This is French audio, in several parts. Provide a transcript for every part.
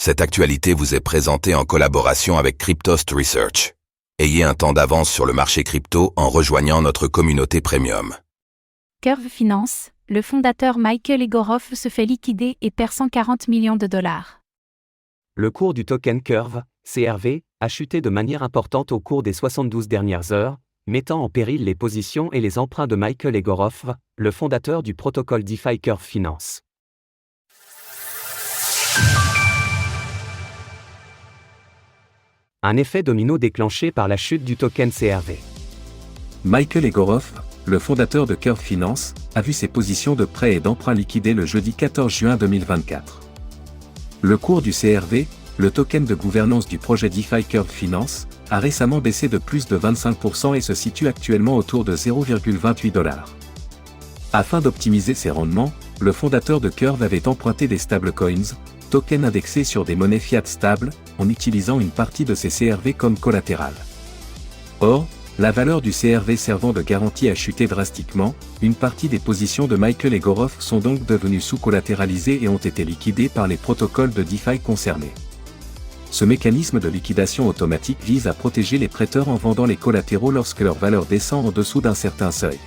Cette actualité vous est présentée en collaboration avec Cryptost Research. Ayez un temps d'avance sur le marché crypto en rejoignant notre communauté premium. Curve Finance, le fondateur Michael Egorov se fait liquider et perd 140 millions de dollars. Le cours du token Curve, CRV, a chuté de manière importante au cours des 72 dernières heures, mettant en péril les positions et les emprunts de Michael Egorov, le fondateur du protocole DeFi Curve Finance. Un effet domino déclenché par la chute du token CRV. Michael Egorov, le fondateur de Curve Finance, a vu ses positions de prêts et d'emprunts liquidées le jeudi 14 juin 2024. Le cours du CRV, le token de gouvernance du projet DeFi Curve Finance, a récemment baissé de plus de 25% et se situe actuellement autour de 0,28 $. Afin d'optimiser ses rendements, le fondateur de Curve avait emprunté des stablecoins, tokens indexés sur des monnaies fiat stables, en utilisant une partie de ces CRV comme collatéral. Or, la valeur du CRV servant de garantie a chuté drastiquement, une partie des positions de Michael Egorov sont donc devenues sous-collatéralisées et ont été liquidées par les protocoles de DeFi concernés. Ce mécanisme de liquidation automatique vise à protéger les prêteurs en vendant les collatéraux lorsque leur valeur descend en dessous d'un certain seuil.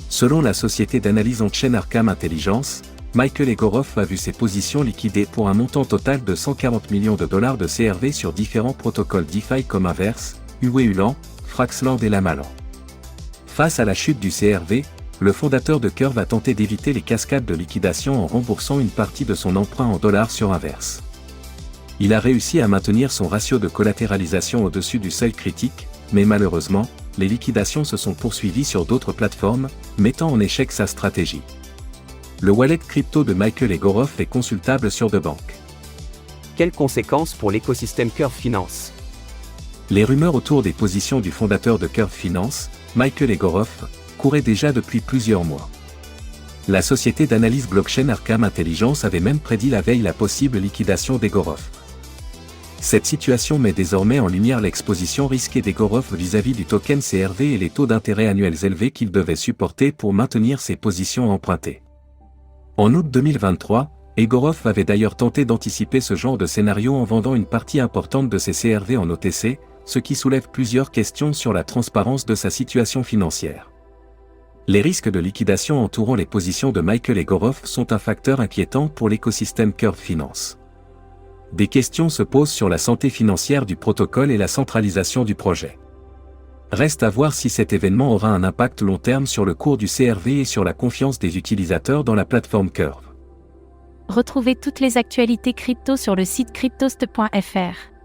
Selon la société d'analyse on-chain Arkham Intelligence, Michael Egorov a vu ses positions liquidées pour un montant total de 140 millions de dollars de CRV sur différents protocoles DeFi comme Inverse, Ulan, Fraxland et Lamalan. Face à la chute du CRV, le fondateur de Curve a tenté d'éviter les cascades de liquidation en remboursant une partie de son emprunt en dollars sur Inverse. Il a réussi à maintenir son ratio de collatéralisation au-dessus du seuil critique, mais malheureusement, les liquidations se sont poursuivies sur d'autres plateformes, mettant en échec sa stratégie. Le wallet crypto de Michael Egorov est consultable sur DeBank. Quelles conséquences pour l'écosystème Curve Finance? Les rumeurs autour des positions du fondateur de Curve Finance, Michael Egorov, couraient déjà depuis plusieurs mois. La société d'analyse blockchain Arkham Intelligence avait même prédit la veille la possible liquidation d'Egorov. Cette situation met désormais en lumière l'exposition risquée d'Egorov vis-à-vis du token CRV et les taux d'intérêt annuels élevés qu'il devait supporter pour maintenir ses positions empruntées. En août 2023, Egorov avait d'ailleurs tenté d'anticiper ce genre de scénario en vendant une partie importante de ses CRV en OTC, ce qui soulève plusieurs questions sur la transparence de sa situation financière. Les risques de liquidation entourant les positions de Michael Egorov sont un facteur inquiétant pour l'écosystème Curve Finance. Des questions se posent sur la santé financière du protocole et la centralisation du projet. Reste à voir si cet événement aura un impact long terme sur le cours du CRV et sur la confiance des utilisateurs dans la plateforme Curve. Retrouvez toutes les actualités crypto sur le site cryptost.fr.